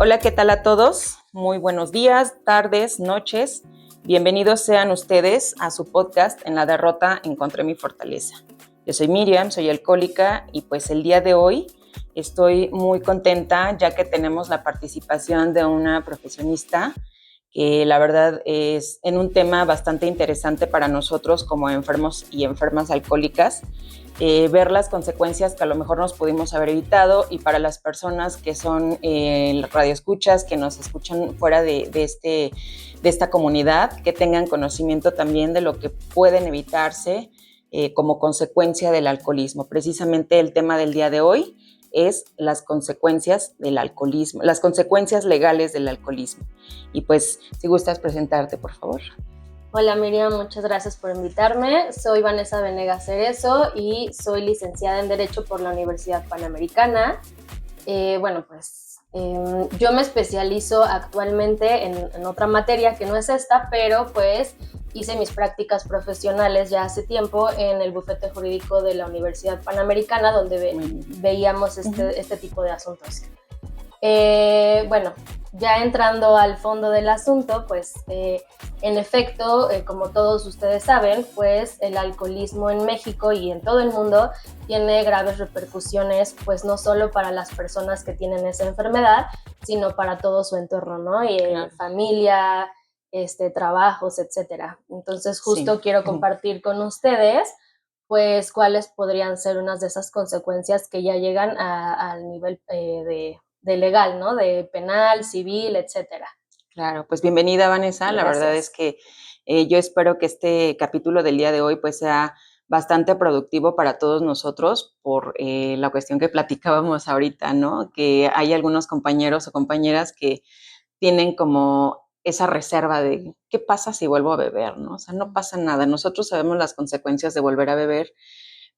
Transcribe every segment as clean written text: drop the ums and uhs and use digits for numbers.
Hola, ¿qué tal a todos? Muy buenos días, tardes, noches. Bienvenidos sean ustedes a su podcast En la derrota encontré mi fortaleza. Yo soy Miriam, soy alcohólica y pues el día de hoy estoy muy contenta ya que tenemos la participación de una profesionista que la verdad es en un tema bastante interesante para nosotros como enfermos y enfermas alcohólicas, ver las consecuencias que a lo mejor nos pudimos haber evitado, y para las personas que son radioescuchas, que nos escuchan fuera de esta comunidad, que tengan conocimiento también de lo que pueden evitarse como consecuencia del alcoholismo. Precisamente el tema del día de hoy es las consecuencias del alcoholismo, las consecuencias legales del alcoholismo. Y pues, si gustas presentarte, por favor. Hola Miriam, muchas gracias por invitarme. Soy Vanessa Venegas Cerezo y soy licenciada en Derecho por la Universidad Panamericana. Yo me especializo actualmente en otra materia que no es esta, pero pues hice mis prácticas profesionales ya hace tiempo en el bufete jurídico de la Universidad Panamericana, donde veíamos este tipo de asuntos. Ya entrando al fondo del asunto, pues en efecto, como todos ustedes saben, pues el alcoholismo en México y en todo el mundo tiene graves repercusiones, pues no solo para las personas que tienen esa enfermedad, sino para todo su entorno, ¿no? Y claro, familia, trabajos, etcétera. Entonces justo sí, quiero compartir con ustedes pues cuáles podrían ser unas de esas consecuencias que ya llegan al nivel de legal, ¿no? De penal, civil, etcétera. Claro, pues bienvenida, Vanessa. Gracias. La verdad es que yo espero que este capítulo del día de hoy pues sea bastante productivo para todos nosotros por la cuestión que platicábamos ahorita, ¿no? Que hay algunos compañeros o compañeras que tienen como esa reserva de ¿qué pasa si vuelvo a beber? ¿No? O sea, no pasa nada. Nosotros sabemos las consecuencias de volver a beber,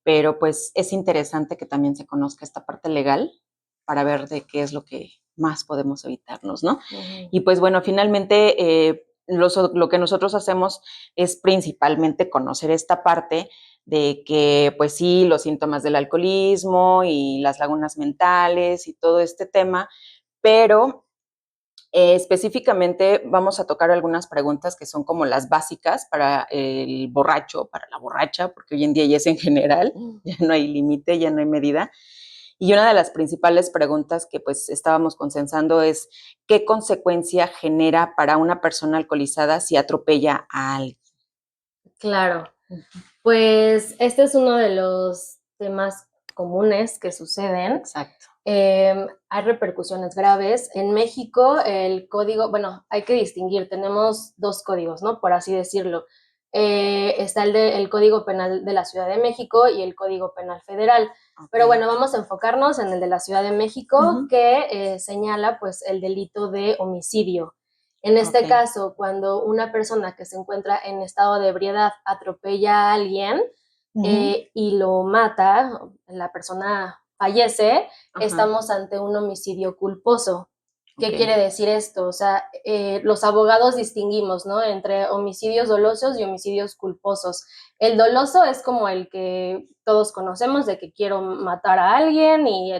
pero pues es interesante que también se conozca esta parte legal para ver de qué es lo que más podemos evitarnos, ¿no? Uh-huh. Y pues bueno, finalmente lo que nosotros hacemos es principalmente conocer esta parte de que pues sí, los síntomas del alcoholismo y las lagunas mentales y todo este tema, pero específicamente vamos a tocar algunas preguntas que son como las básicas para el borracho, para la borracha, porque hoy en día ya es en general, ya no hay límite, ya no hay medida. Y una de las principales preguntas que pues estábamos consensando es ¿qué consecuencia genera para una persona alcoholizada si atropella a alguien? Claro, pues este es uno de los temas comunes que suceden. Exacto. Hay repercusiones graves. En México el código, bueno, hay que distinguir, tenemos dos códigos, ¿no? Por así decirlo. Está el Código Penal de la Ciudad de México y el Código Penal Federal. Okay. Pero bueno, vamos a enfocarnos en el de la Ciudad de México, uh-huh, que señala pues el delito de homicidio. En este caso, cuando una persona que se encuentra en estado de ebriedad atropella a alguien, uh-huh, y lo mata, la persona fallece, uh-huh, estamos ante un homicidio culposo. ¿Qué quiere decir esto? O sea, los abogados distinguimos, ¿no? Entre homicidios dolosos y homicidios culposos. El doloso es como el que todos conocemos, de que quiero matar a alguien y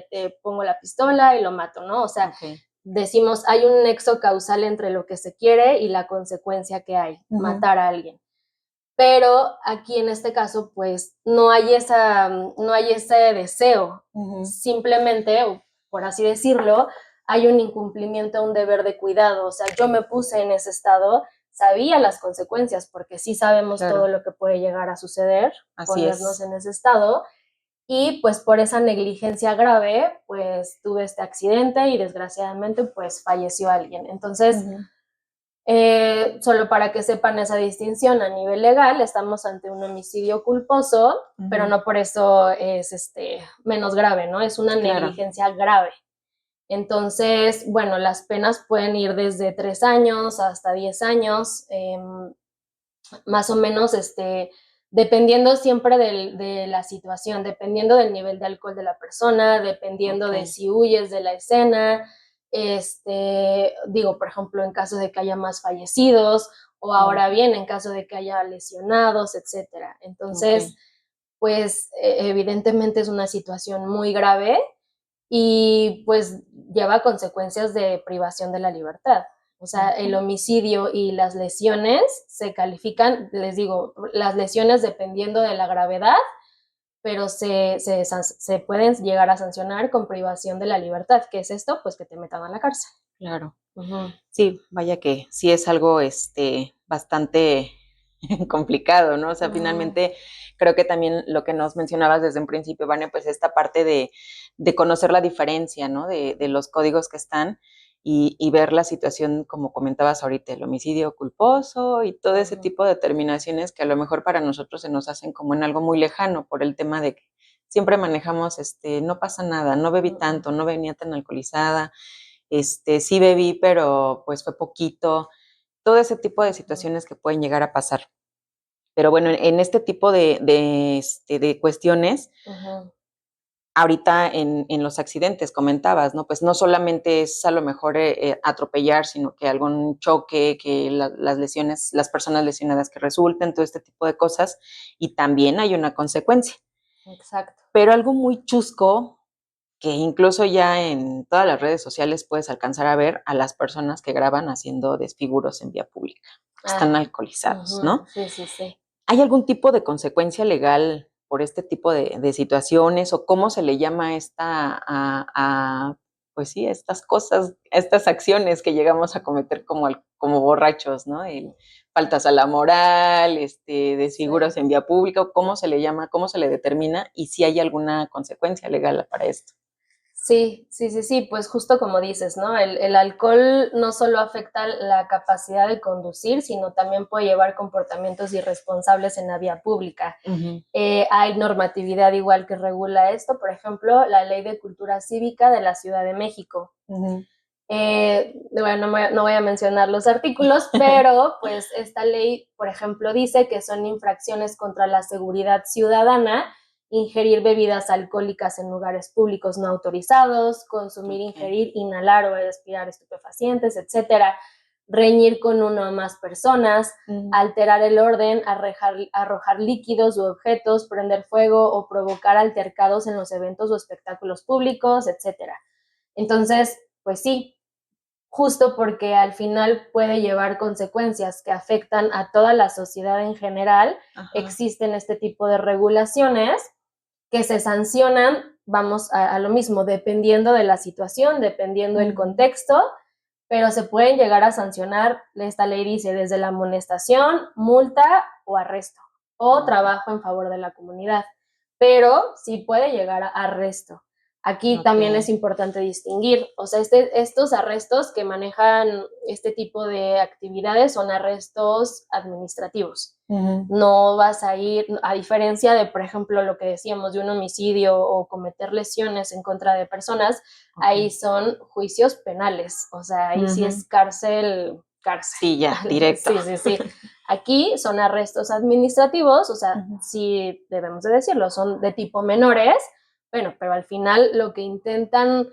pongo la pistola y lo mato, ¿no? O sea, decimos, hay un nexo causal entre lo que se quiere y la consecuencia que hay, uh-huh, matar a alguien. Pero aquí en este caso, pues, no hay ese deseo. Uh-huh. Simplemente, por así decirlo, hay un incumplimiento, un deber de cuidado. O sea, yo me puse en ese estado, sabía las consecuencias, porque sí sabemos, claro, todo lo que puede llegar a suceder, así ponernos en ese estado. Y pues por esa negligencia grave, pues tuve este accidente y desgraciadamente pues falleció alguien. Entonces, uh-huh, solo para que sepan esa distinción a nivel legal, estamos ante un homicidio culposo, uh-huh, pero no por eso es menos grave, ¿no? Es una, claro, negligencia grave. Entonces, bueno, las penas pueden ir desde 3 años hasta 10 años, más o menos, dependiendo siempre de la situación, dependiendo del nivel de alcohol de la persona, dependiendo, okay, de si huyes de la escena, por ejemplo, en caso de que haya más fallecidos, o ahora bien, en caso de que haya lesionados, etcétera. Entonces, okay, pues, evidentemente es una situación muy grave y pues lleva consecuencias de privación de la libertad. O sea, el homicidio y las lesiones se califican, les digo, las lesiones dependiendo de la gravedad, pero se pueden llegar a sancionar con privación de la libertad. ¿Qué es esto? Pues que te metan a la cárcel. Claro. Sí, vaya que sí es algo bastante complicado, ¿no? O sea, finalmente creo que también lo que nos mencionabas desde un principio, Vane, pues esta parte de conocer la diferencia, ¿no? De los códigos que están y ver la situación, como comentabas ahorita, el homicidio culposo y todo ese tipo de determinaciones que a lo mejor para nosotros se nos hacen como en algo muy lejano por el tema de que siempre manejamos, no pasa nada, no bebí tanto, no venía tan alcoholizada, sí bebí, pero pues fue poquito, todo ese tipo de situaciones que pueden llegar a pasar. Pero bueno, en este tipo de cuestiones, ahorita en los accidentes comentabas, ¿no? Pues no solamente es a lo mejor atropellar, sino que algún choque, que las lesiones, las personas lesionadas que resulten, todo este tipo de cosas, y también hay una consecuencia. Exacto. Pero algo muy chusco, que incluso ya en todas las redes sociales puedes alcanzar a ver a las personas que graban haciendo desfiguros en vía pública. Están alcoholizados, ¿no? Sí, sí, sí. ¿Hay algún tipo de consecuencia legal por este tipo de situaciones o cómo se le llama pues sí, estas cosas, estas acciones que llegamos a cometer como borrachos, ¿no? Faltas a la moral, desfiguros en vía pública, ¿cómo se le llama, cómo se le determina y si hay alguna consecuencia legal para esto? Sí, sí, sí, sí, pues justo como dices, ¿no? El alcohol no solo afecta la capacidad de conducir, sino también puede llevar comportamientos irresponsables en la vía pública. Hay normatividad igual que regula esto, por ejemplo, la Ley de Cultura Cívica de la Ciudad de México. Bueno, no voy a mencionar los artículos, pero pues esta ley, por ejemplo, dice que son infracciones contra la seguridad ciudadana ingerir bebidas alcohólicas en lugares públicos no autorizados, consumir, ingerir, inhalar o respirar estupefacientes, etcétera, reñir con una o más personas, alterar el orden, arrojar líquidos u objetos, prender fuego o provocar altercados en los eventos o espectáculos públicos, etcétera. Entonces, pues sí, justo porque al final puede llevar consecuencias que afectan a toda la sociedad en general, existen este tipo de regulaciones que se sancionan, vamos a lo mismo, dependiendo de la situación, dependiendo del contexto, pero se pueden llegar a sancionar, esta ley dice, desde la amonestación, multa o arresto, o trabajo en favor de la comunidad, pero sí puede llegar a arresto. Aquí también es importante distinguir, o sea, estos arrestos que manejan este tipo de actividades son arrestos administrativos. No vas a ir, a diferencia de, por ejemplo, lo que decíamos de un homicidio o cometer lesiones en contra de personas, ahí son juicios penales, o sea, ahí sí es cárcel. Sí, ya, directo. Sí, sí, sí. Aquí son arrestos administrativos, o sea, sí debemos de decirlo, son de tipo menores, bueno, pero al final lo que intentan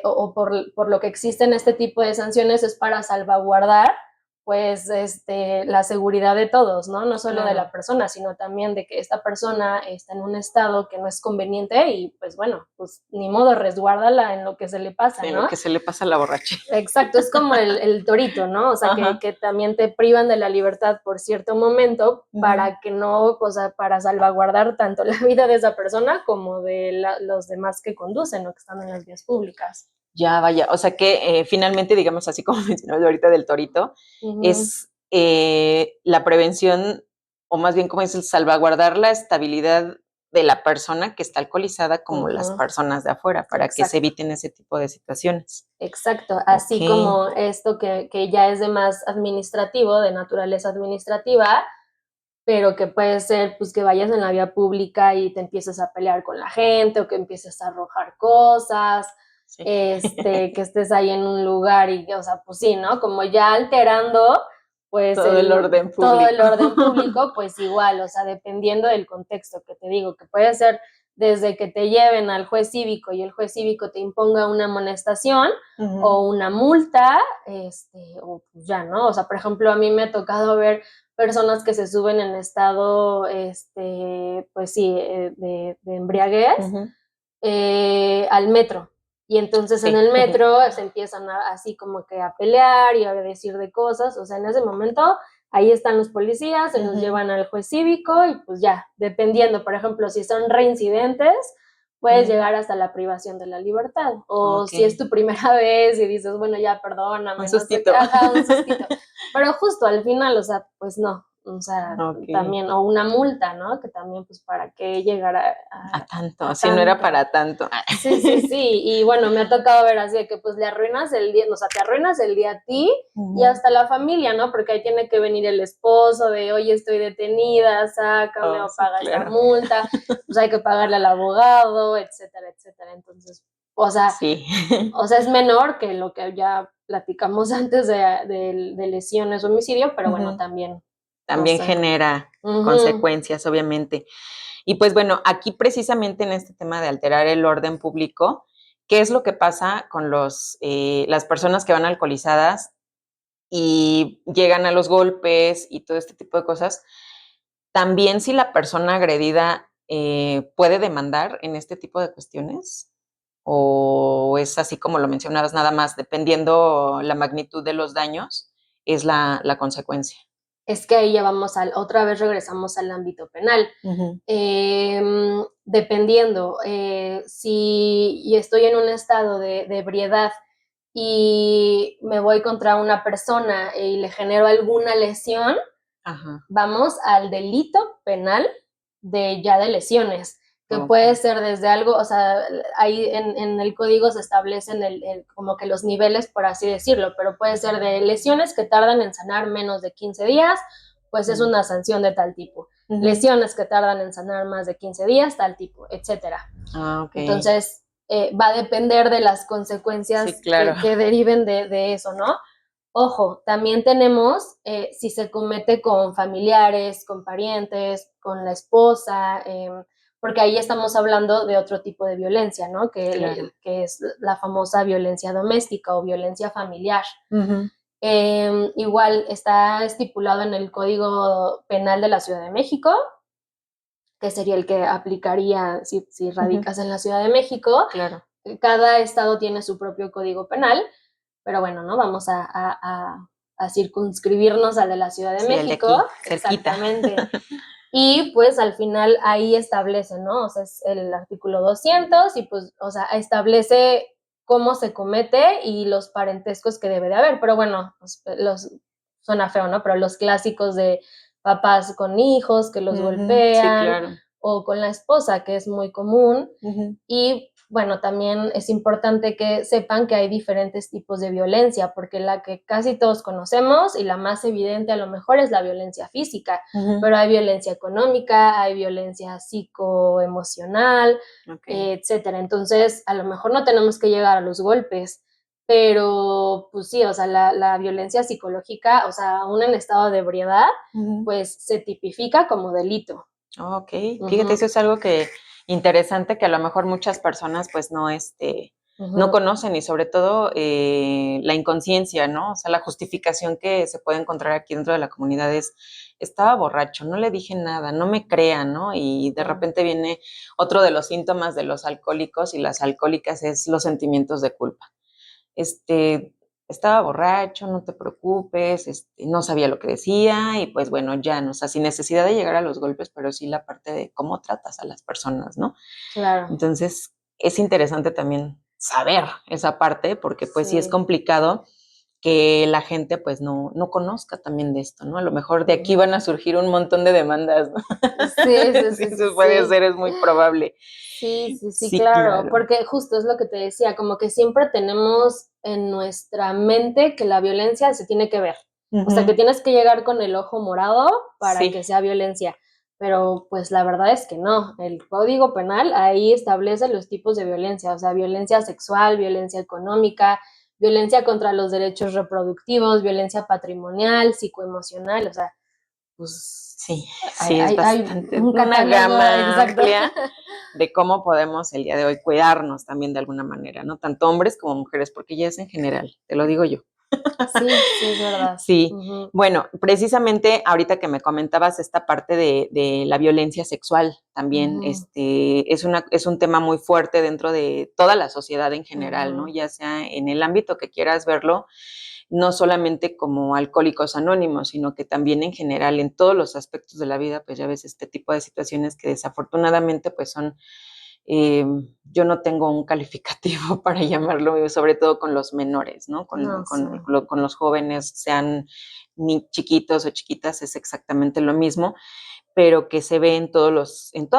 o por lo que existen este tipo de sanciones es para salvaguardar pues la seguridad de todos, ¿no? No solo de la persona, sino también de que esta persona está en un estado que no es conveniente y pues bueno, pues ni modo, resguárdala en lo que se le pasa, ¿no? En lo que se le pasa a la borracha. Exacto, es como el torito, ¿no? O sea, que también te privan de la libertad por cierto momento para que no, o sea, para salvaguardar tanto la vida de esa persona como de los demás que conducen o que están en las vías públicas. Ya, vaya, o sea que finalmente, digamos así como mencionabas ahorita del torito, es la prevención, o más bien como es el salvaguardar la estabilidad de la persona que está alcoholizada como las personas de afuera, para que se eviten ese tipo de situaciones. Exacto, así como esto que ya es de más administrativo, de naturaleza administrativa, pero que puede ser pues que vayas en la vía pública y te empieces a pelear con la gente o que empieces a arrojar cosas, que estés ahí en un lugar y, o sea, pues sí, ¿no? Como ya alterando, pues todo el orden público. Todo el orden público, pues igual, o sea, dependiendo del contexto que te digo, que puede ser desde que te lleven al juez cívico y el juez cívico te imponga una amonestación o una multa, o pues ya, ¿no? O sea, por ejemplo, a mí me ha tocado ver personas que se suben en estado, pues sí, de embriaguez, al metro. Y entonces en Sí. el metro se empiezan así como que a pelear y a decir de cosas. O sea, en ese momento ahí están los policías, se los llevan al juez cívico y pues ya, dependiendo, por ejemplo, si son reincidentes, puedes llegar hasta la privación de la libertad. O si es tu primera vez y dices, bueno, ya perdóname, Un no sé sustito. qué, ajá, un sustito. Pero justo al final, o sea, pues no. O sea, también, o una multa, ¿no? Que también, pues, ¿para qué llegar a tanto? a Si no era tanto? para tanto. Sí, sí, sí. Y bueno, me ha tocado ver así de que, pues, le arruinas el día, o sea, te arruinas el día a ti y hasta la familia, ¿no? Porque ahí tiene que venir el esposo de, oye, estoy detenida, sácame o Sí, paga esta claro. multa. Pues hay que pagarle al abogado, etcétera, etcétera. Entonces, o sea, Sí. es menor que lo que ya platicamos antes de lesiones o homicidio, pero bueno, también, no También sé. genera consecuencias, obviamente. Y pues bueno, aquí precisamente en este tema de alterar el orden público, ¿qué es lo que pasa con las personas que van alcoholizadas y llegan a los golpes y todo este tipo de cosas? También si la persona agredida puede demandar en este tipo de cuestiones, o es así como lo mencionabas, nada más, dependiendo la magnitud de los daños, es la consecuencia. Es que ahí ya vamos otra vez regresamos al ámbito penal. Dependiendo, si estoy en un estado de ebriedad y me voy contra una persona y le genero alguna lesión, vamos al delito penal de lesiones, que puede ser desde algo, o sea, ahí en el código se establecen como que los niveles, por así decirlo, pero puede ser de lesiones que tardan en sanar menos de 15 días, pues es una sanción de tal tipo. Lesiones que tardan en sanar más de 15 días, tal tipo, etcétera. Entonces, va a depender de las consecuencias sí, claro. que deriven de eso, ¿no? Ojo, también tenemos si se comete con familiares, con parientes, con la esposa, porque ahí estamos hablando de otro tipo de violencia, ¿no? Que es la famosa violencia doméstica o violencia familiar. Igual está estipulado en el Código Penal de la Ciudad de México, que sería el que aplicaría si radicas en la Ciudad de México. Claro. Cada estado tiene su propio código penal, pero bueno, ¿no? Vamos a circunscribirnos al de la Ciudad de México. El de aquí, cerquita. Exactamente. Y pues al final ahí establece, ¿no? O sea, es el artículo 200 y pues, o sea, establece cómo se comete y los parentescos que debe de haber. Pero bueno, suena feo, ¿no? Pero los clásicos de papás con hijos que los golpean, sí, claro. o con la esposa, que es muy común. Y bueno, también es importante que sepan que hay diferentes tipos de violencia, porque la que casi todos conocemos y la más evidente a lo mejor es la violencia física, pero hay violencia económica, hay violencia psicoemocional, etcétera. Entonces, a lo mejor no tenemos que llegar a los golpes, pero pues sí, o sea, la violencia psicológica, o sea, aún en estado de ebriedad, pues se tipifica como delito. Ok, fíjate, eso es algo interesante que a lo mejor muchas personas pues no, no conocen, y sobre todo la inconsciencia, ¿no? O sea, la justificación que se puede encontrar aquí dentro de la comunidad es, estaba borracho, no le dije nada, no me crean, ¿no? Y de repente viene otro de los síntomas de los alcohólicos y las alcohólicas es los sentimientos de culpa. Estaba borracho, no te preocupes, no sabía lo que decía y pues bueno, ya, ¿no? O sea, sin necesidad de llegar a los golpes, pero sí la parte de cómo tratas a las personas, ¿no? Claro. Entonces, es interesante también saber esa parte porque pues sí es complicado que la gente pues no conozca también de esto, ¿no? A lo mejor de aquí van a surgir un montón de demandas, ¿no? Sí, Eso puede ser, es muy probable. Sí, claro, porque justo es lo que te decía, como que siempre tenemos en nuestra mente que la violencia se tiene que ver, o sea, que tienes que llegar con el ojo morado para que sea violencia, pero pues la verdad es que no, el Código Penal ahí establece los tipos de violencia, o sea, violencia sexual, violencia económica, violencia contra los derechos reproductivos, violencia patrimonial, psicoemocional, o sea, pues sí, es bastante, hay un una gama exacto. amplia de cómo podemos el día de hoy cuidarnos también de alguna manera, ¿no? Tanto hombres como mujeres, porque ya es en general, te lo digo yo. Sí, sí, es verdad. Sí, Ujú. bueno, precisamente ahorita que me comentabas esta parte de la violencia sexual también, Ujú, es un tema muy fuerte dentro de toda la sociedad en general, ¿no? ujú. Ya sea en el ámbito que quieras verlo, no solamente como Alcohólicos Anónimos, sino que también en general en todos los aspectos de la vida, pues ya ves este tipo de situaciones que desafortunadamente pues son eh, yo no tengo un calificativo para llamarlo, sobre todo con los menores, ¿no? No, sí. Con los jóvenes, sean ni chiquitos o chiquitas, es exactamente lo mismo, pero que se ve en todas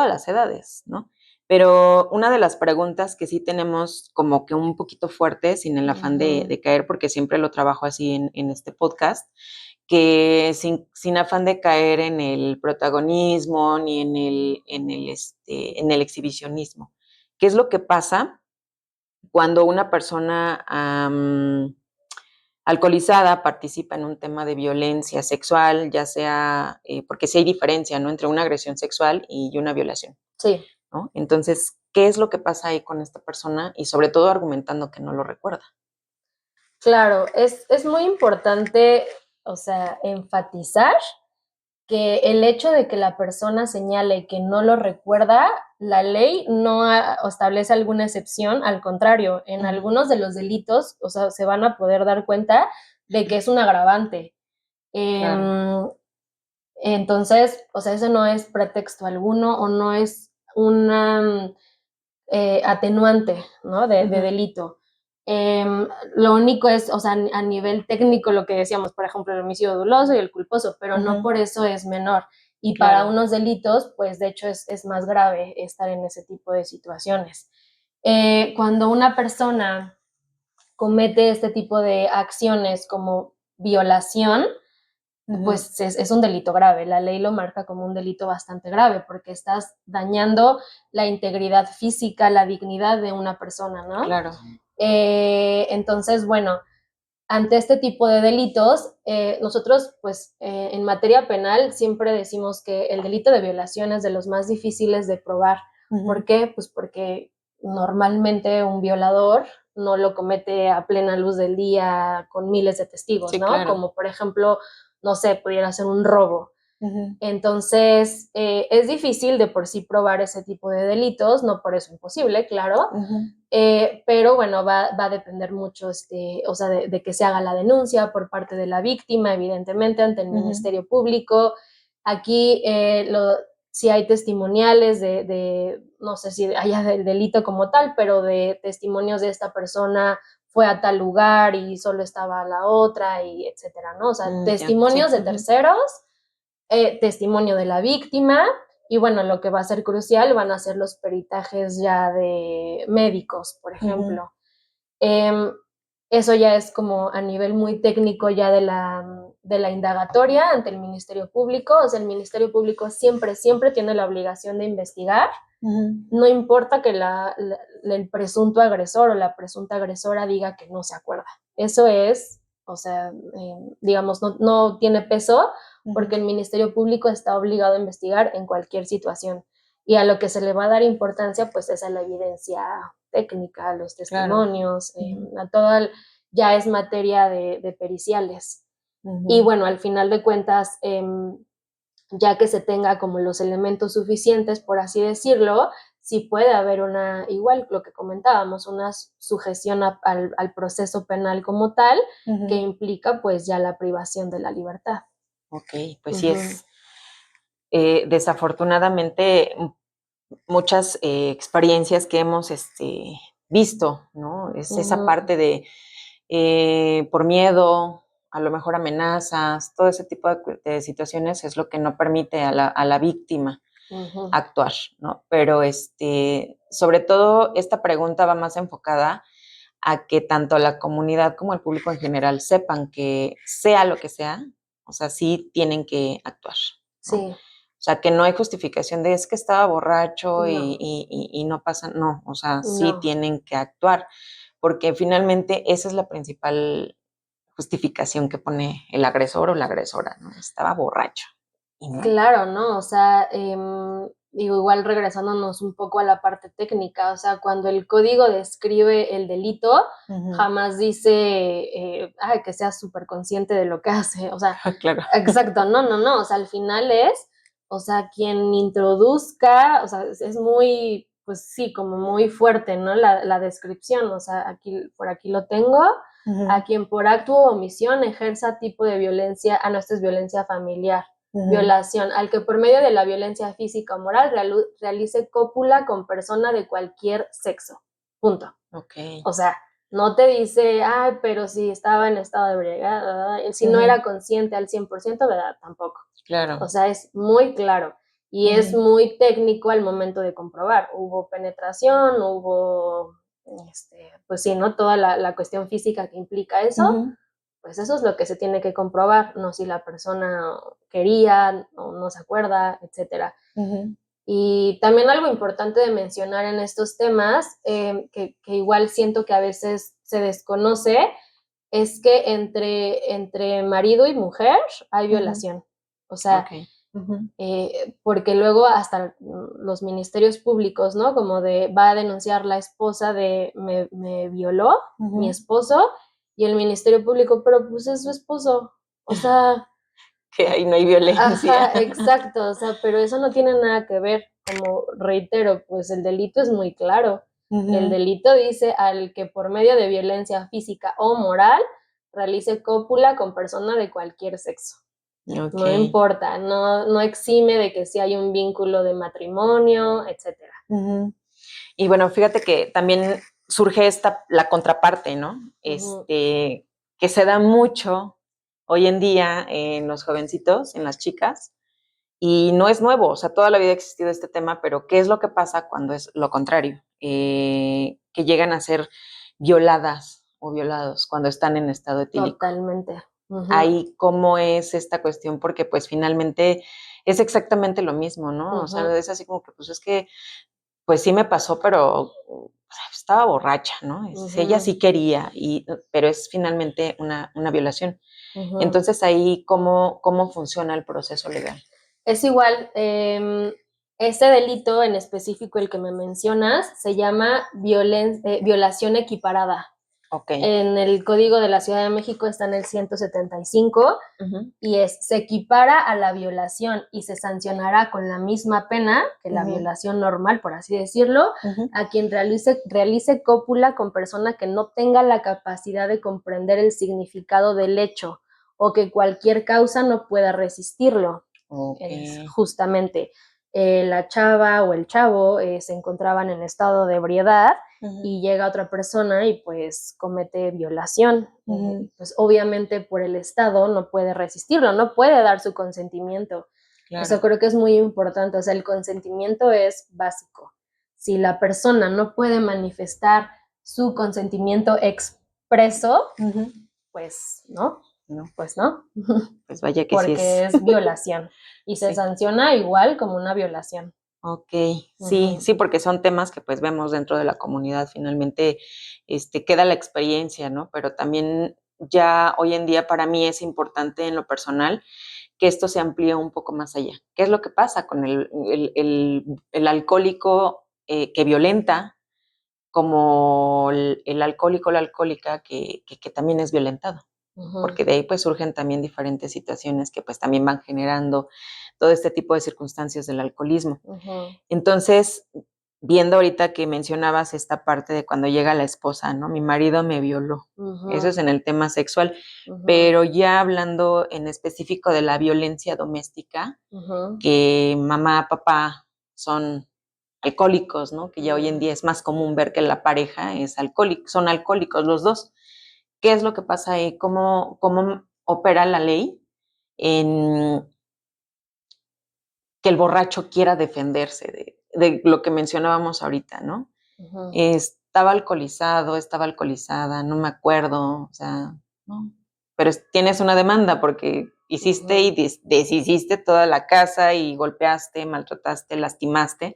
las edades, ¿no? Pero una de las preguntas que sí tenemos como que un poquito fuerte, sin el afán Ujú. de caer, porque siempre lo trabajo así en este podcast, que sin afán de caer en el protagonismo ni en el exhibicionismo. ¿Qué es lo que pasa cuando una persona alcoholizada participa en un tema de violencia sexual, ya sea, porque sí hay diferencia, ¿no? Entre una agresión sexual y una violación, Sí, ¿no? Entonces, ¿qué es lo que pasa ahí con esta persona? Y sobre todo argumentando que no lo recuerda. claro, es muy importante, o sea, enfatizar que el hecho de que la persona señale que no lo recuerda, la ley no establece alguna excepción, al contrario, en Ujú. algunos de los delitos, o sea, se van a poder dar cuenta de que es un agravante. Claro. Em, entonces, o sea, eso no es pretexto alguno o no es una atenuante, ¿no? De Ujú. delito. Lo único es, o sea, a nivel técnico, lo que decíamos, por ejemplo, el homicidio doloso y el culposo, pero no Ujú. por eso es menor. Y para Claro. unos delitos, pues de hecho es más grave estar en ese tipo de situaciones. Cuando una persona comete este tipo de acciones como violación, Ujú. pues es un delito grave. La ley lo marca como un delito bastante grave porque estás dañando la integridad física, la dignidad de una persona, ¿no? Claro. Entonces, bueno, ante este tipo de delitos, nosotros, pues, en materia penal siempre decimos que el delito de violación es de los más difíciles de probar. ¿Por Ujú. qué? Pues porque normalmente un violador no lo comete a plena luz del día con miles de testigos, Sí, ¿no? claro. Como por ejemplo, no sé, pudiera ser un robo. Ujú. Entonces, es difícil de por sí probar ese tipo de delitos, no por eso imposible, claro, Ujú. pero bueno, va a depender mucho, o sea, de que se haga la denuncia por parte de la víctima, evidentemente, ante el Ujú. Ministerio Público. Aquí, si hay testimoniales no sé si haya del delito como tal, pero de testimonios de esta persona fue a tal lugar y solo estaba la otra, y etcétera, ¿no? O sea, Ya, sí. testimonios de Ujú. terceros, testimonio de la víctima, y bueno, lo que va a ser crucial van a ser los peritajes ya de médicos, por Ujú. ejemplo. Eh, Eso ya es como a nivel muy técnico ya de la indagatoria ante el Ministerio Público. O sea, el Ministerio Público siempre, siempre tiene la obligación de investigar. Ujú. No importa que el presunto agresor o la presunta agresora diga que no se acuerda. Eso es, o sea, digamos, no tiene peso porque Ujú. el Ministerio Público está obligado a investigar en cualquier situación. Y a lo que se le va a dar importancia, pues es a la evidencia técnica, a los Claro. testimonios, Ujú. a todo ya es materia de periciales. Y Ujú. bueno, al final de cuentas, ya que se tenga como los elementos suficientes, por así decirlo, sí puede haber igual lo que comentábamos, una sujeción al proceso penal como tal, que Ujú. implica pues ya la privación de la libertad. Ok, pues sí Ujú, es desafortunadamente muchas experiencias que hemos visto, ¿no? Es esa ujú, parte de por miedo, a lo mejor amenazas, todo ese tipo de situaciones es lo que no permite a la víctima ujú. actuar, ¿no? Pero sobre todo esta pregunta va más enfocada a que tanto la comunidad como el público en general sepan que sea lo que sea, o sea, sí tienen que actuar, ¿no? Sí, O sea, que no hay justificación de es que estaba borracho no, y no pasa, no, o sea, sí no. tienen que actuar, porque finalmente esa es la principal justificación que pone el agresor o la agresora, ¿no? Estaba borracho. Y no. Claro, ¿no? O sea, digo, igual regresándonos un poco a la parte técnica, o sea, cuando el código describe el delito, jamás dice que seas súper consciente de lo que hace, o sea, claro. Exacto, no, o sea, al final es, o sea, quien introduzca, o sea, es muy, pues sí, como muy fuerte, ¿no? La descripción, o sea, aquí, por aquí lo tengo, a quien por acto o omisión ejerza tipo de violencia, no, esto es violencia familiar, violación, al que por medio de la violencia física o moral realice cópula con persona de cualquier sexo, punto. Okay. O sea, no te dice, ay, pero si estaba en estado de ebriedad, si no era consciente al 100%, ¿verdad? Tampoco. Claro. O sea, es muy claro y es muy técnico al momento de comprobar. Hubo penetración, hubo, pues sí, ¿no? Toda la cuestión física que implica eso, pues eso es lo que se tiene que comprobar, no si la persona quería o no se acuerda, etcétera. Y también algo importante de mencionar en estos temas, que igual siento que a veces se desconoce, es que entre marido y mujer hay violación. O sea, okay. Porque luego hasta los ministerios públicos, ¿no? Como de va a denunciar la esposa de me violó mi esposo, y el ministerio público, pero pues es su esposo. O sea, que ahí no hay violencia. ajá, exacto, o sea, pero eso no tiene nada que ver, como reitero, pues el delito es muy claro. El delito dice al que por medio de violencia física o moral realice cópula con persona de cualquier sexo. No importa, no exime de que sí hay un vínculo de matrimonio, etcétera. Y bueno, fíjate que también surge la contraparte, ¿no? Que se da mucho hoy en día en los jovencitos, en las chicas, y no es nuevo, o sea, toda la vida ha existido este tema, pero ¿qué es lo que pasa cuando es lo contrario? Que llegan a ser violadas o violados cuando están en estado etílico. Totalmente. Ahí, ¿cómo es esta cuestión? Porque pues finalmente es exactamente lo mismo, ¿no? O sea, es así como que pues es que pues sí me pasó, pero estaba borracha, ¿no? Ella sí quería, pero es finalmente una violación. Entonces ahí, ¿cómo funciona el proceso legal? Es igual, este delito en específico, el que me mencionas, se llama violación equiparada. Okay. En el Código de la Ciudad de México está en el 175 y se equipara a la violación y se sancionará con la misma pena que la violación normal, por así decirlo, a quien realice cópula con persona que no tenga la capacidad de comprender el significado del hecho o que cualquier causa no pueda resistirlo. Okay. Justamente la chava o el chavo se encontraban en estado de ebriedad y llega otra persona y pues comete violación. Pues obviamente por el Estado no puede resistirlo, no puede dar su consentimiento. Claro. Eso creo que es muy importante, o sea, el consentimiento es básico. Si la persona no puede manifestar su consentimiento expreso, pues no. No, pues no. Pues vaya que porque sí es. es violación y se sanciona igual como una violación. Ok, sí, porque son temas que pues vemos dentro de la comunidad, finalmente queda la experiencia, ¿no? Pero también ya hoy en día para mí es importante en lo personal que esto se amplíe un poco más allá. ¿Qué es lo que pasa con el alcohólico que violenta, como el alcohólico o la alcohólica que también es violentado? Porque de ahí pues surgen también diferentes situaciones que pues también van generando todo este tipo de circunstancias del alcoholismo. Entonces, viendo ahorita que mencionabas esta parte de cuando llega la esposa, ¿no? Mi marido me violó. Eso es en el tema sexual, pero ya hablando en específico de la violencia doméstica, que mamá, papá son alcohólicos, ¿no? Que ya hoy en día es más común ver que la pareja es son alcohólicos los dos. ¿Qué es lo que pasa ahí? ¿Cómo opera la ley en que el borracho quiera defenderse de lo que mencionábamos ahorita, ¿no? Estaba alcoholizada, no me acuerdo, o sea, ¿no? Pero tienes una demanda porque hiciste y deshiciste toda la casa y golpeaste, maltrataste, lastimaste,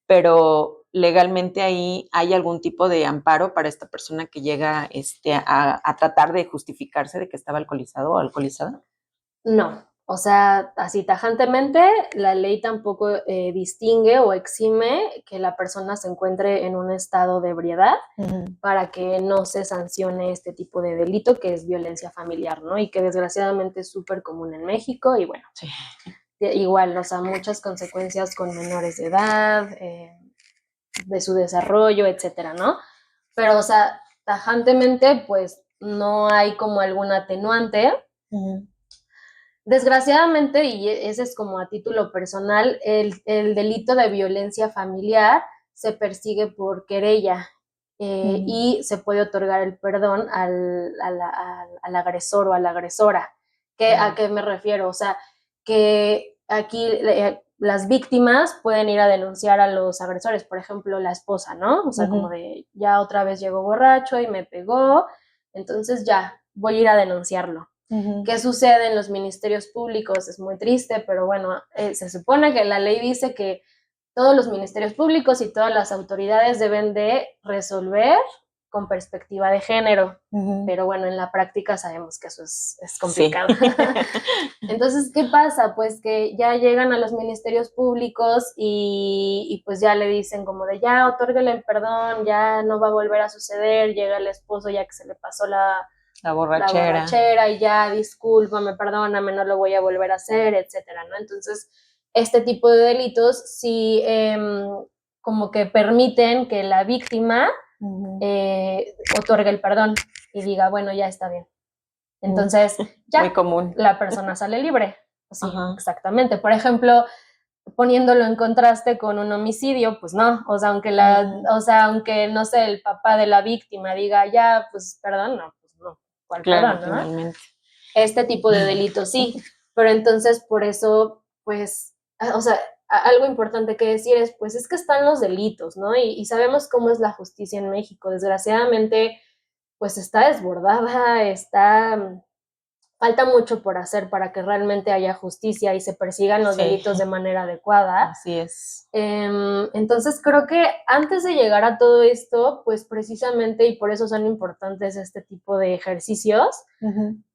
pero legalmente ahí hay algún tipo de amparo para esta persona que llega a tratar de justificarse de que estaba alcoholizado o alcoholizada. No, O sea, así tajantemente, la ley tampoco distingue o exime que la persona se encuentre en un estado de ebriedad para que no se sancione este tipo de delito que es violencia familiar, ¿no? Y que desgraciadamente es súper común en México y bueno, Sí. igual, o sea, muchas consecuencias con menores de edad, de su desarrollo, etcétera, ¿no? Pero, o sea, tajantemente, pues no hay como algún atenuante. Desgraciadamente, y ese es como a título personal, el delito de violencia familiar se persigue por querella y se puede otorgar el perdón al agresor o a la agresora. ¿A qué me refiero? O sea, que aquí las víctimas pueden ir a denunciar a los agresores, por ejemplo, la esposa, ¿no? O sea, como de ya otra vez llegó borracho y me pegó, entonces ya voy a ir a denunciarlo. ¿Qué sucede en los ministerios públicos? Es muy triste, pero bueno, se supone que la ley dice que todos los ministerios públicos y todas las autoridades deben de resolver con perspectiva de género, pero bueno, en la práctica sabemos que eso es complicado. Sí. Entonces, ¿qué pasa? Pues que ya llegan a los ministerios públicos y pues ya le dicen como de ya, otórguele el perdón, ya no va a volver a suceder, llega el esposo ya que se le pasó la borrachera y ya, discúlpame, perdóname, no lo voy a volver a hacer, etcétera, ¿no? Entonces, este tipo de delitos sí como que permiten que la víctima otorgue el perdón y diga, bueno, ya está bien. Entonces, ya muy común. La persona sale libre. Sí, exactamente. Por ejemplo, poniéndolo en contraste con un homicidio, pues no, o sea, aunque no sé, el papá de la víctima diga, ya, pues perdón, no, pues no, ¿cuál claro, perdón, no? Finalmente. Este tipo de delitos sí, pero entonces por eso, pues, o sea, algo importante que decir es, pues es que están los delitos, ¿no? Y sabemos cómo es la justicia en México, desgraciadamente, pues está desbordada, falta mucho por hacer para que realmente haya justicia y se persigan los delitos de manera adecuada. Así es. Entonces creo que antes de llegar a todo esto, pues precisamente, y por eso son importantes este tipo de ejercicios,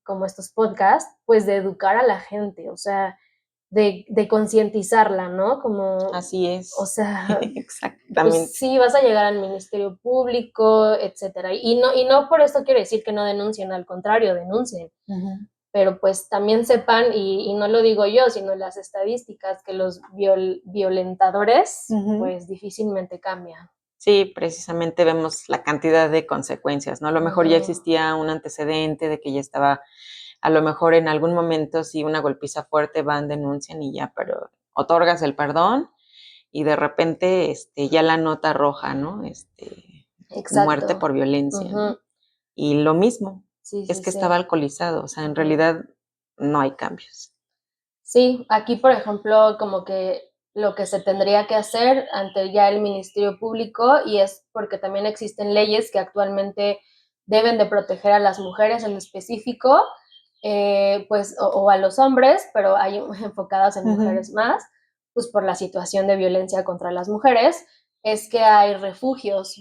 como estos podcasts, pues de educar a la gente, o sea, de concientizarla, ¿no? Como, así es. O sea, exactamente. Pues sí, vas a llegar al Ministerio Público, etcétera. Y no por esto quiero decir que no denuncien, al contrario, denuncien. Pero pues también sepan, y no lo digo yo, sino las estadísticas, que los violentadores pues difícilmente cambian. Sí, precisamente vemos la cantidad de consecuencias, ¿no? A lo mejor ya existía un antecedente de que ya estaba, a lo mejor en algún momento sí una golpiza fuerte, van, denuncian y ya, pero otorgas el perdón y de repente ya la nota roja, ¿no? Muerte por violencia, ¿no? Y lo mismo, es que estaba alcoholizado, o sea, en realidad no hay cambios. Sí, aquí, por ejemplo, como que lo que se tendría que hacer ante ya el Ministerio Público, y es porque también existen leyes que actualmente deben de proteger a las mujeres en específico, pues, o a los hombres, pero hay enfocadas en mujeres más, pues por la situación de violencia contra las mujeres, es que hay refugios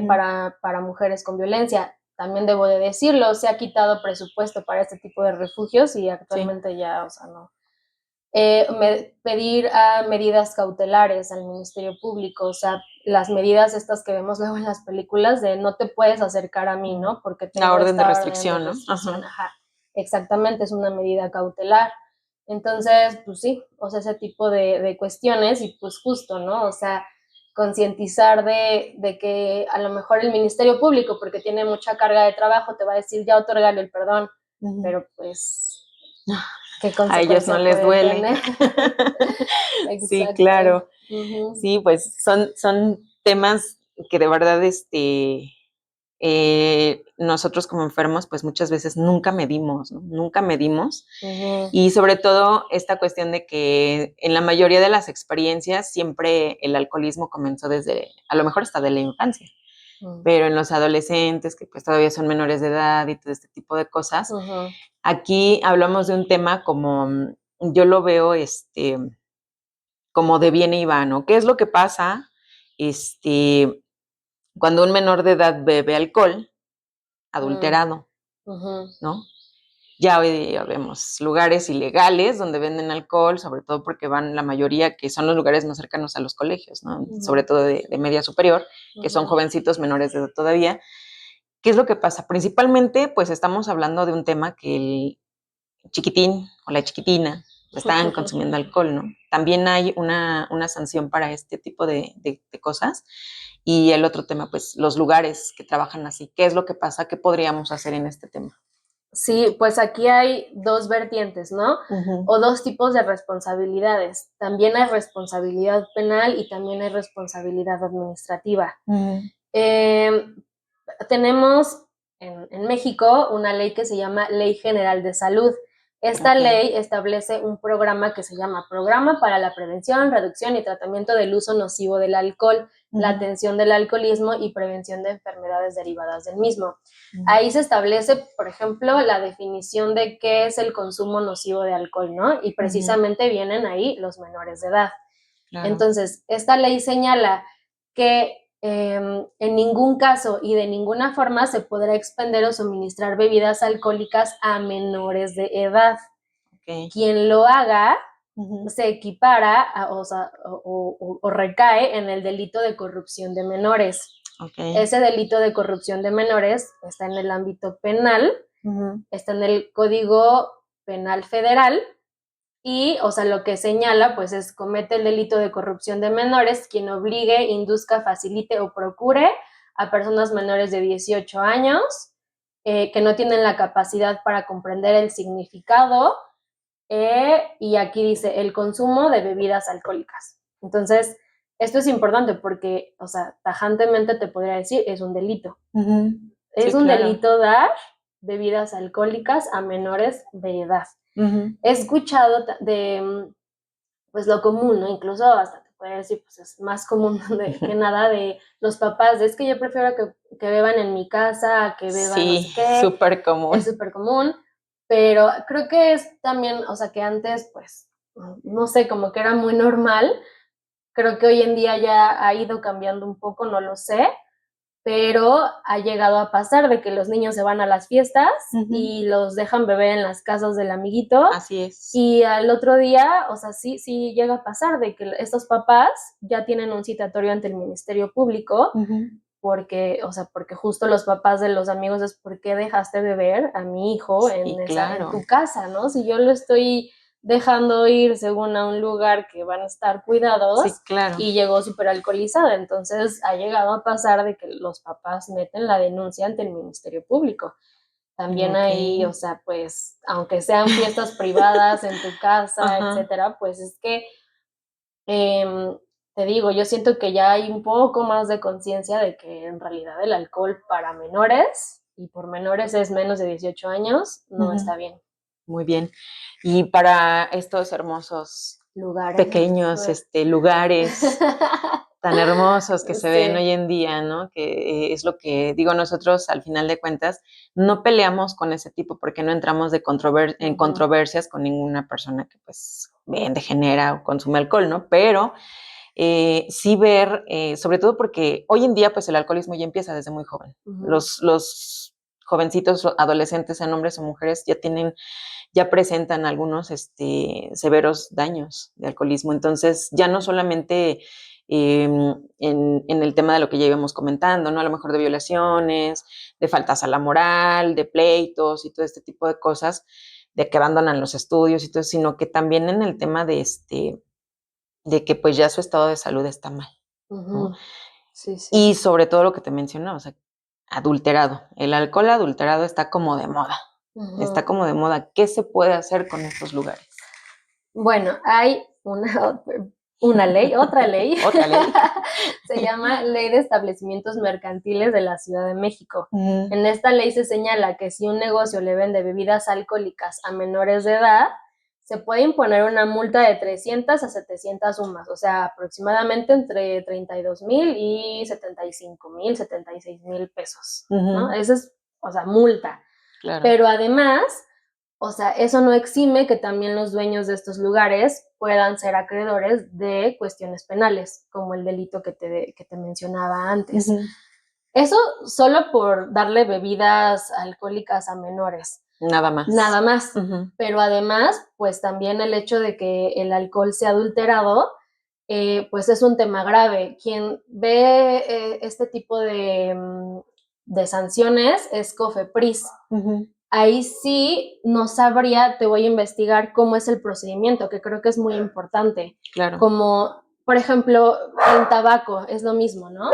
para mujeres con violencia. También debo de decirlo, se ha quitado presupuesto para este tipo de refugios y actualmente ya, o sea, no. Pedir medidas cautelares al Ministerio Público, o sea, las medidas estas que vemos luego en las películas de no te puedes acercar a mí, ¿no? Porque tengo la orden de restricción, ¿no? Ajá. Exactamente, es una medida cautelar. Entonces, pues sí, o sea, ese tipo de cuestiones y pues justo, ¿no? O sea, concientizar de que a lo mejor el Ministerio Público, porque tiene mucha carga de trabajo, te va a decir ya otorgarle el perdón, pero pues a ellos no les duele. Sí, claro. Sí, pues son temas que de verdad nosotros como enfermos pues muchas veces nunca medimos, ¿no? Nunca medimos. Y sobre todo esta cuestión de que en la mayoría de las experiencias siempre el alcoholismo comenzó desde, a lo mejor hasta de la infancia. Pero en los adolescentes, que pues todavía son menores de edad y todo este tipo de cosas, aquí hablamos de un tema como, yo lo veo como de viene y va, ¿no? ¿Qué es lo que pasa cuando un menor de edad bebe alcohol adulterado, ¿no? Ya hoy día vemos lugares ilegales donde venden alcohol, sobre todo porque van la mayoría, que son los lugares más cercanos a los colegios, ¿no? Sobre todo de media superior, que son jovencitos menores de edad todavía. ¿Qué es lo que pasa? Principalmente, pues estamos hablando de un tema que el chiquitín o la chiquitina están consumiendo alcohol, ¿no? También hay una sanción para este tipo de cosas. Y el otro tema, pues los lugares que trabajan así. ¿Qué es lo que pasa? ¿Qué podríamos hacer en este tema? Sí, pues aquí hay dos vertientes, ¿no? O dos tipos de responsabilidades. También hay responsabilidad penal y también hay responsabilidad administrativa. Tenemos en México una ley que se llama Ley General de Salud. Esta ley establece un programa que se llama Programa para la Prevención, Reducción y Tratamiento del Uso Nocivo del Alcohol, la atención del alcoholismo y prevención de enfermedades derivadas del mismo. Ahí se establece, por ejemplo, la definición de qué es el consumo nocivo de alcohol, ¿no? Y precisamente vienen ahí los menores de edad. Claro. Entonces, esta ley señala que en ningún caso y de ninguna forma se podrá expender o suministrar bebidas alcohólicas a menores de edad. Quien lo haga se equipara o recae en el delito de corrupción de menores. Ese delito de corrupción de menores está en el ámbito penal, está en el Código Penal Federal. Y, o sea, lo que señala, pues, es comete el delito de corrupción de menores quien obligue, induzca, facilite o procure a personas menores de 18 años que no tienen la capacidad para comprender el significado y aquí dice el consumo de bebidas alcohólicas. Entonces, esto es importante porque, o sea, tajantemente te podría decir, es un delito. Es un delito dar bebidas alcohólicas a menores de edad. He escuchado de, pues lo común, ¿no? Incluso hasta te podría decir, pues es más común que nada de los papás, es que yo prefiero que beban en mi casa, que beban no sé qué. Sí, súper común. Es súper común, pero creo que es también, o sea, que antes, pues, no sé, como que era muy normal. Creo que hoy en día ya ha ido cambiando un poco, no lo sé, pero ha llegado a pasar de que los niños se van a las fiestas y los dejan beber en las casas del amiguito. Así es. Y al otro día, o sea, sí llega a pasar de que estos papás ya tienen un citatorio ante el Ministerio Público porque, o sea, porque justo los papás de los amigos es ¿por qué dejaste beber a mi hijo en tu casa, no? Si yo lo estoy dejando ir según a un lugar que van a estar cuidados y llegó súper alcoholizada, entonces ha llegado a pasar de que los papás meten la denuncia ante el Ministerio Público. También ahí, o sea, pues, aunque sean fiestas privadas en tu casa, etcétera, pues es que, te digo, yo siento que ya hay un poco más de conciencia de que en realidad el alcohol para menores, y por menores es menos de 18 años, no está bien. Muy bien. Y para estos hermosos pequeños lugares tan hermosos que se ven hoy en día, ¿no? Que es lo que digo, nosotros al final de cuentas no peleamos con ese tipo porque no entramos en controversias con ninguna persona que pues vende, genera o consume alcohol, ¿no? Pero sí ver, sobre todo porque hoy en día pues el alcoholismo ya empieza desde muy joven. Los jovencitos, adolescentes, sean hombres o mujeres, ya presentan algunos severos daños de alcoholismo. Entonces, ya no solamente en el tema de lo que ya íbamos comentando, ¿no? A lo mejor de violaciones, de faltas a la moral, de pleitos y todo este tipo de cosas, de que abandonan los estudios y todo, sino que también en el tema de que pues ya su estado de salud está mal, ¿no? Sí. Y sobre todo lo que te mencionaba, o sea, adulterado. El alcohol adulterado está como de moda. Está como de moda. ¿Qué se puede hacer con estos lugares? Bueno, hay otra ley. Otra ley. Se llama Ley de Establecimientos Mercantiles de la Ciudad de México. En esta ley se señala que si un negocio le vende bebidas alcohólicas a menores de edad, se puede imponer una multa de 300 a 700 UMAS, o sea, aproximadamente entre 32,000 y 75,000, 76,000 pesos, ¿no? Esa es, o sea, multa. Claro. Pero además, o sea, eso no exime que también los dueños de estos lugares puedan ser acreedores de cuestiones penales, como el delito que te mencionaba antes. Eso solo por darle bebidas alcohólicas a menores. Nada más. Nada más. Pero además, pues también el hecho de que el alcohol sea adulterado, pues es un tema grave. Quien ve este tipo de sanciones es COFEPRIS. Ahí sí no sabría, te voy a investigar cómo es el procedimiento, que creo que es muy importante. Claro. Como, por ejemplo, en tabaco es lo mismo, ¿no?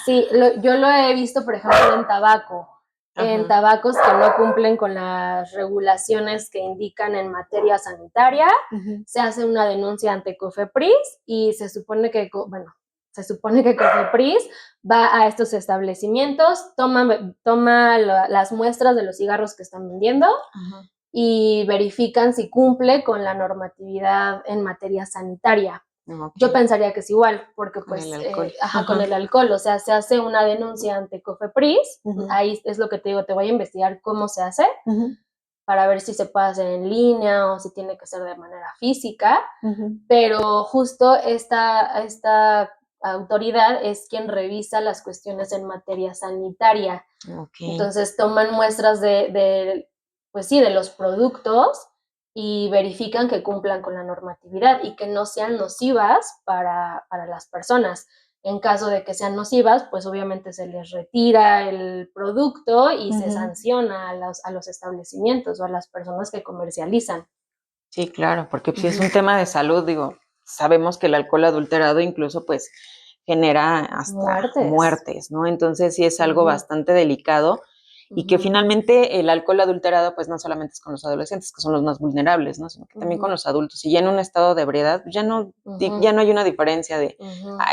Sí, yo lo he visto, por ejemplo, en tabaco. En tabacos que no cumplen con las regulaciones que indican en materia sanitaria, se hace una denuncia ante COFEPRIS y se supone que COFEPRIS va a estos establecimientos, toma las muestras de los cigarros que están vendiendo y verifican si cumple con la normatividad en materia sanitaria. Yo pensaría que es igual, porque pues con el alcohol, o sea, se hace una denuncia ante COFEPRIS, ahí es lo que te digo, te voy a investigar cómo se hace, para ver si se puede hacer en línea o si tiene que ser de manera física, pero justo esta autoridad es quien revisa las cuestiones en materia sanitaria. Entonces toman muestras pues sí, de los productos y verifican que cumplan con la normatividad y que no sean nocivas para las personas. En caso de que sean nocivas, pues obviamente se les retira el producto y se sanciona a los establecimientos o a las personas que comercializan. Sí, claro, porque si es un tema de salud, digo, sabemos que el alcohol adulterado incluso pues genera hasta muertes, ¿no? Entonces sí es algo bastante delicado y que finalmente el alcohol adulterado pues no solamente es con los adolescentes, que son los más vulnerables, ¿no? Sino que también con los adultos. Y ya en un estado de ebriedad ya no hay una diferencia de,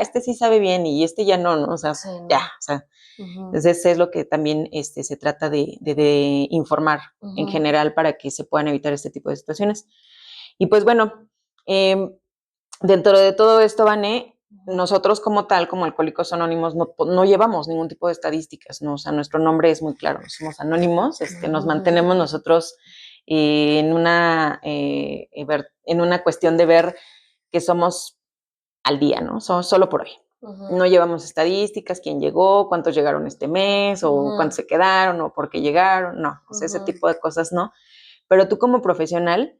este sí sabe bien y este ya no, ¿no? O sea, sí, ya, o sea, entonces es lo que también se trata de informar en general para que se puedan evitar este tipo de situaciones. Y pues bueno, dentro de todo esto, Vané, nosotros como tal, como Alcohólicos Anónimos, no llevamos ningún tipo de estadísticas, ¿no? O sea, nuestro nombre es muy claro, somos anónimos, nos mantenemos nosotros en una cuestión de ver que somos al día, ¿no? Solo por hoy. No llevamos estadísticas, quién llegó, cuántos llegaron este mes, o cuántos se quedaron, o por qué llegaron, no, o sea, ese tipo de cosas no. Pero tú como profesional,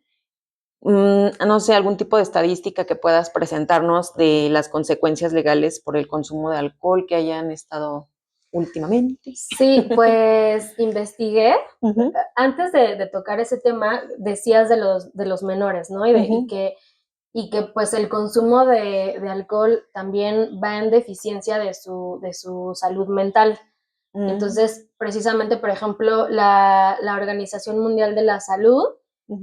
no sé, algún tipo de estadística que puedas presentarnos de las consecuencias legales por el consumo de alcohol que hayan estado últimamente. Sí, pues investigué. Antes de tocar ese tema, decías de los menores, ¿no? Y que pues el consumo de alcohol también va en deficiencia de su salud mental. Entonces, precisamente, por ejemplo, la Organización Mundial de la Salud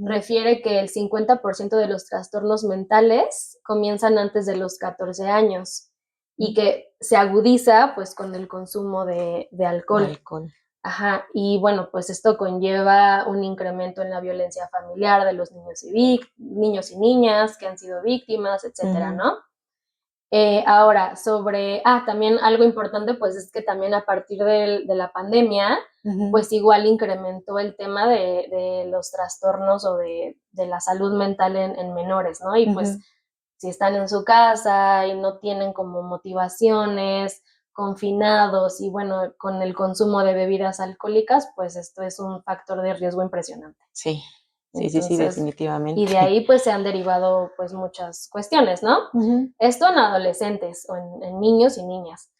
refiere que el 50% de los trastornos mentales comienzan antes de los 14 años y que se agudiza pues con el consumo de alcohol. Ajá, y bueno, pues esto conlleva un incremento en la violencia familiar de los niños y niñas que han sido víctimas, etcétera, ¿no? Ahora, también algo importante, pues es que también a partir de la pandemia, pues igual incrementó el tema de los trastornos o de la salud mental en menores, ¿no? Y pues si están en su casa y no tienen como motivaciones, confinados y bueno, con el consumo de bebidas alcohólicas, pues esto es un factor de riesgo impresionante. Sí. Entonces, sí, definitivamente. Y de ahí pues se han derivado pues muchas cuestiones, ¿no? Esto en adolescentes o en niños y niñas.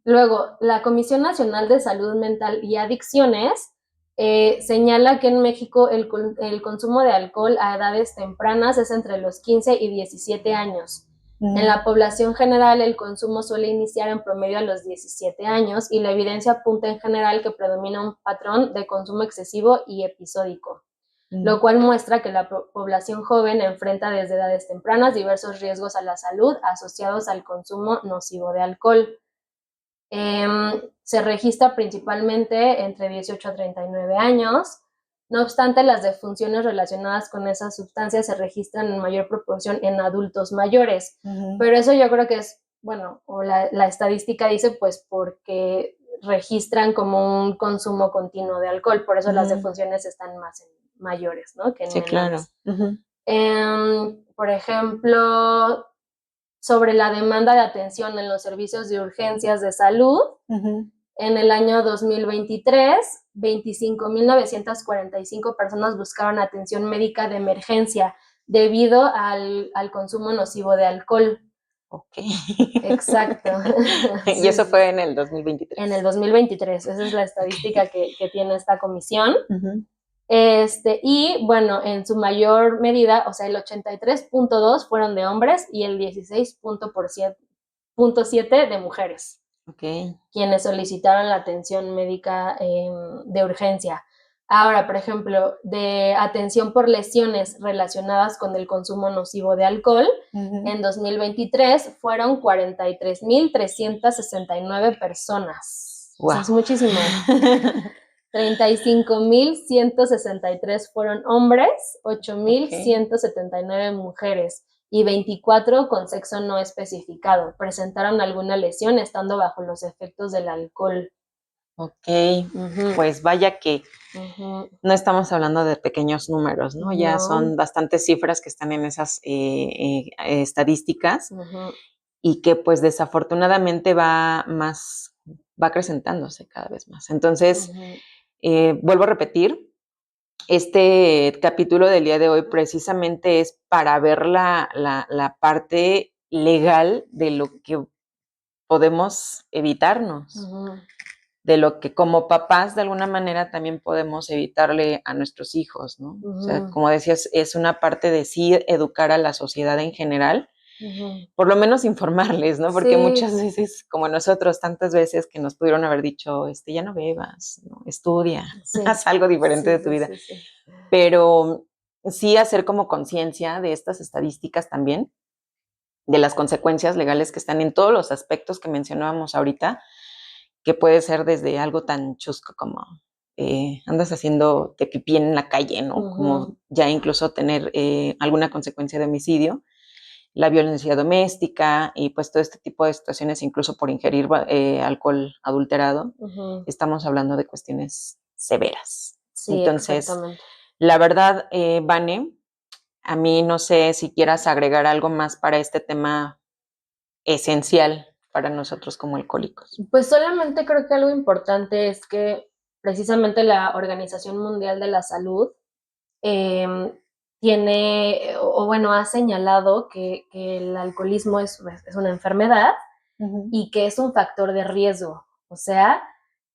Luego, la Comisión Nacional de Salud Mental y Adicciones señala que en México el consumo de alcohol a edades tempranas es entre los 15 y 17 años. En la población general el consumo suele iniciar en promedio a los 17 años y la evidencia apunta en general que predomina un patrón de consumo excesivo y episódico, lo cual muestra que la población joven enfrenta desde edades tempranas diversos riesgos a la salud asociados al consumo nocivo de alcohol. Se registra principalmente entre 18 a 39 años. No obstante, las defunciones relacionadas con esas sustancias se registran en mayor proporción en adultos mayores. Pero eso yo creo que es, bueno, o la estadística dice, pues porque registran como un consumo continuo de alcohol, por eso las defunciones están más en mayores, ¿no? Que en menores. Claro. Por ejemplo, sobre la demanda de atención en los servicios de urgencias de salud. En el año 2023, 25.945 personas buscaron atención médica de emergencia debido al consumo nocivo de alcohol. Ok. Exacto. Y eso fue en el 2023. En el 2023, esa es la estadística que tiene esta comisión. Y bueno, en su mayor medida, o sea, el 83.2 fueron de hombres y el 16.7 de mujeres. Okay. Quienes solicitaron la atención médica de urgencia. Ahora, por ejemplo, de atención por lesiones relacionadas con el consumo nocivo de alcohol, en 2023 fueron 43.369 personas. Wow. O sea, es muchísimo. 35.163 fueron hombres, 8.179 mujeres y 24 con sexo no especificado. Presentaron alguna lesión estando bajo los efectos del alcohol. Ok, pues vaya que no estamos hablando de pequeños números, ¿no? Ya son bastantes cifras que están en esas estadísticas y que pues desafortunadamente va acrecentándose cada vez más. Entonces, vuelvo a repetir, este capítulo del día de hoy precisamente es para ver la parte legal de lo que podemos evitarnos, de lo que como papás de alguna manera también podemos evitarle a nuestros hijos, ¿no? O sea, como decías, es una parte de sí educar a la sociedad en general, por lo menos informarles, ¿no? Porque muchas veces, como nosotros, tantas veces que nos pudieron haber dicho, ya no bebas, ¿no? Estudia, haz algo diferente de tu vida. Pero sí hacer como conciencia de estas estadísticas también, de las consecuencias legales que están en todos los aspectos que mencionábamos ahorita, que puede ser desde algo tan chusco como andas haciendo de pipí en la calle, ¿no? Como ya incluso tener alguna consecuencia de homicidio, la violencia doméstica y pues todo este tipo de situaciones, incluso por ingerir alcohol adulterado, estamos hablando de cuestiones severas. Sí, entonces, la verdad, Vane, a mí no sé si quieras agregar algo más para este tema esencial para nosotros como alcohólicos. Pues solamente creo que algo importante es que precisamente la Organización Mundial de la Salud tiene, o bueno, ha señalado que el alcoholismo es una enfermedad y que es un factor de riesgo. O sea,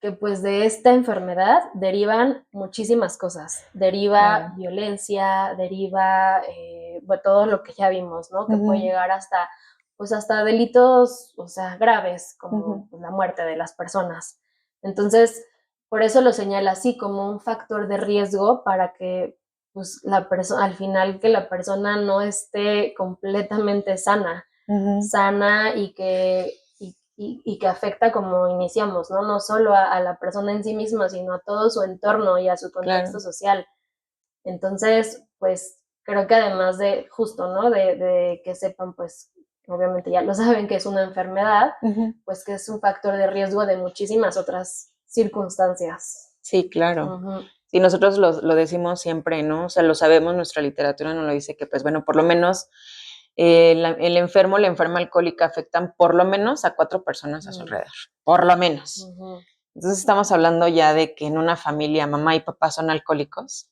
que pues de esta enfermedad derivan muchísimas cosas. Deriva violencia, deriva todo lo que ya vimos, ¿no? Que puede llegar hasta delitos, o sea, graves, como la muerte de las personas. Entonces, por eso lo señala así, como un factor de riesgo para que pues al final que la persona no esté completamente sana y que afecta, como iniciamos, ¿no? No solo a la persona en sí misma, sino a todo su entorno y a su contexto social. Entonces, pues creo que además de justo, ¿no? De que sepan, pues obviamente ya lo saben que es una enfermedad, pues que es un factor de riesgo de muchísimas otras circunstancias. Sí, claro. Y nosotros lo decimos siempre, ¿no? O sea, lo sabemos, nuestra literatura nos lo dice que, pues bueno, por lo menos el enfermo, la enferma alcohólica afectan por lo menos a 4 personas a su alrededor, por lo menos. Entonces estamos hablando ya de que en una familia mamá y papá son alcohólicos,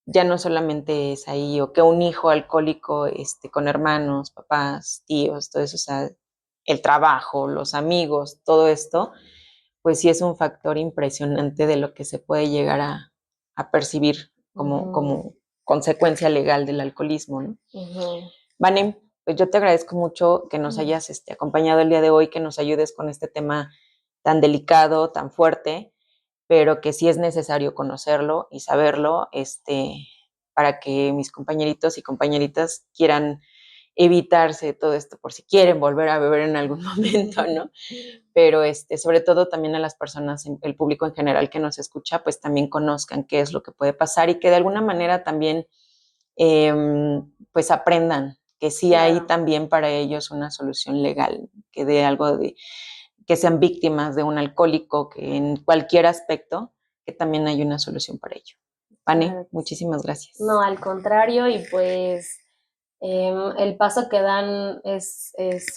ya no solamente es ahí, o que un hijo alcohólico con hermanos, papás, tíos, todo eso, o sea, el trabajo, los amigos, todo esto, pues sí es un factor impresionante de lo que se puede llegar a percibir como consecuencia legal del alcoholismo, ¿no? Vane, pues yo te agradezco mucho que nos hayas acompañado el día de hoy, que nos ayudes con este tema tan delicado, tan fuerte, pero que sí es necesario conocerlo y saberlo, para que mis compañeritos y compañeritas quieran evitarse todo esto por si quieren volver a beber en algún momento, ¿no? Pero sobre todo también a las personas, el público en general que nos escucha, pues también conozcan qué es lo que puede pasar y que de alguna manera también pues aprendan que sí hay también para ellos una solución legal, que de algo de que sean víctimas de un alcohólico, que en cualquier aspecto, que también hay una solución para ello. Vane, muchísimas gracias. No, al contrario, y pues El paso que dan es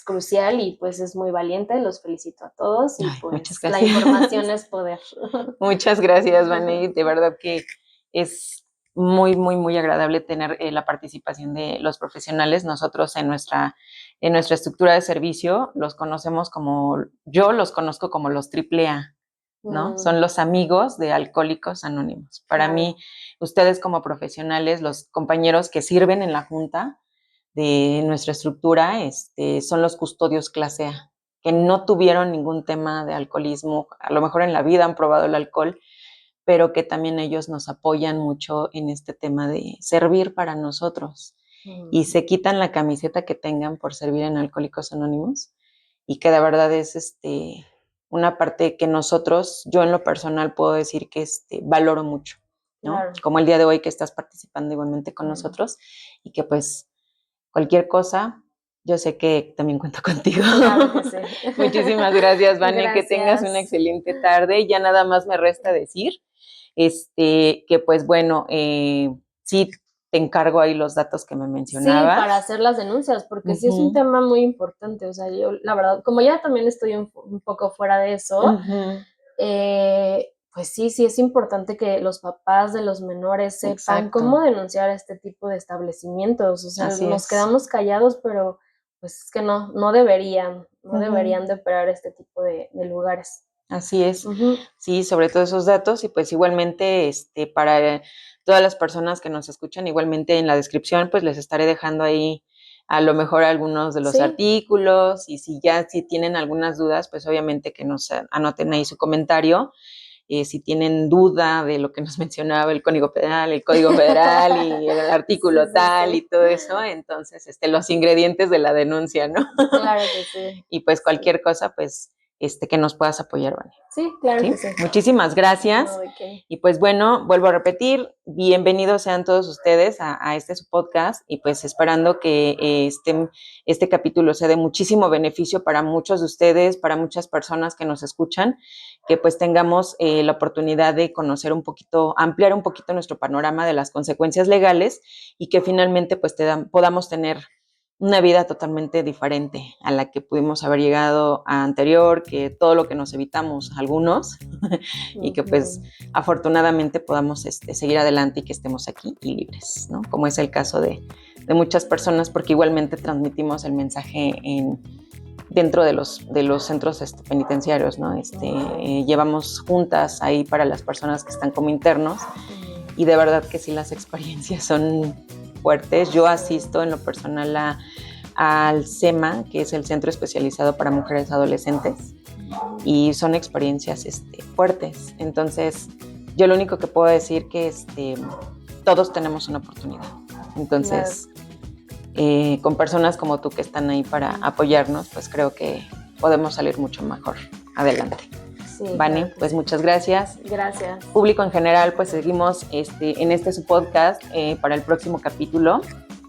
crucial y pues es muy valiente, los felicito a todos y Ay, pues muchas la gracias. información es poder. Muchas gracias, Vane. De verdad que es muy, muy, muy agradable tener la participación de los profesionales. Nosotros en nuestra estructura de servicio yo los conozco como los AAA, ¿no? Son los amigos de Alcohólicos Anónimos. Para Claro. mí, ustedes como profesionales, los compañeros que sirven en la junta de nuestra estructura, son los custodios clase A, que no tuvieron ningún tema de alcoholismo, a lo mejor en la vida han probado el alcohol, pero que también ellos nos apoyan mucho en este tema de servir para nosotros. Y se quitan la camiseta que tengan por servir en Alcohólicos Anónimos, y que de verdad es una parte que yo en lo personal puedo decir que valoro mucho, ¿no? Claro. Como el día de hoy que estás participando igualmente con nosotros, y que pues cualquier cosa, yo sé que también cuento contigo. Claro que sí. Muchísimas gracias, Vane, Gracias. que tengas una excelente tarde. Ya nada más me resta decir que pues bueno, sí te encargo ahí los datos que me mencionabas. Sí, para hacer las denuncias, porque sí es un tema muy importante. O sea, yo la verdad, como ya también estoy un poco fuera de eso, pues sí es importante que los papás de los menores sepan Exacto. cómo denunciar este tipo de establecimientos. O sea, Así nos es. quedamos callados, pero pues es que no deberían de operar este tipo de lugares. Así es. Sí, sobre todo esos datos, y pues igualmente para todas las personas que nos escuchan, igualmente en la descripción pues les estaré dejando ahí a lo mejor algunos de los artículos, y si tienen algunas dudas, pues obviamente que nos anoten ahí su comentario. Si tienen duda de lo que nos mencionaba el Código Penal, el Código Federal y el artículo tal y todo eso, entonces los ingredientes de la denuncia, ¿no? Claro que sí. Y pues cualquier cosa, pues que nos puedas apoyar, Vane. Sí, claro que sí. Muchísimas gracias. No, ¿de qué? Y pues bueno, vuelvo a repetir, bienvenidos sean todos ustedes a su podcast, y pues esperando que este capítulo sea de muchísimo beneficio para muchos de ustedes, para muchas personas que nos escuchan, que pues tengamos la oportunidad de conocer un poquito, ampliar un poquito nuestro panorama de las consecuencias legales, y que finalmente pues podamos tener una vida totalmente diferente a la que pudimos haber llegado a anterior, que todo lo que nos evitamos algunos, y que pues afortunadamente podamos seguir adelante y que estemos aquí y libres, ¿no? Como es el caso de muchas personas, porque igualmente transmitimos el mensaje dentro de los centros penitenciarios, ¿no? Llevamos juntas ahí para las personas que están como internos, y de verdad que sí, las experiencias son fuertes. Yo asisto en lo personal al CEMA, que es el Centro Especializado para Mujeres Adolescentes, y son experiencias fuertes. Entonces, yo lo único que puedo decir que todos tenemos una oportunidad. Entonces, con personas como tú que están ahí para apoyarnos, pues creo que podemos salir mucho mejor adelante. Sí, Vane, claro, pues sí. Muchas gracias. Gracias. Público en general, pues seguimos en su podcast para el próximo capítulo,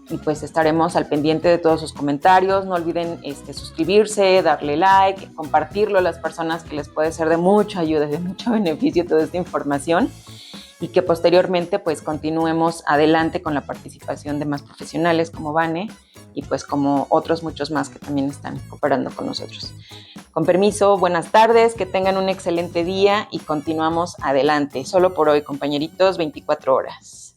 y pues estaremos al pendiente de todos sus comentarios. No olviden suscribirse, darle like, compartirlo a las personas que les puede ser de mucha ayuda, de mucho beneficio toda esta información, y que posteriormente pues continuemos adelante con la participación de más profesionales como Vane, y pues como otros muchos más que también están cooperando con nosotros. Con permiso, buenas tardes, que tengan un excelente día y continuamos adelante. Solo por hoy, compañeritos, 24 horas.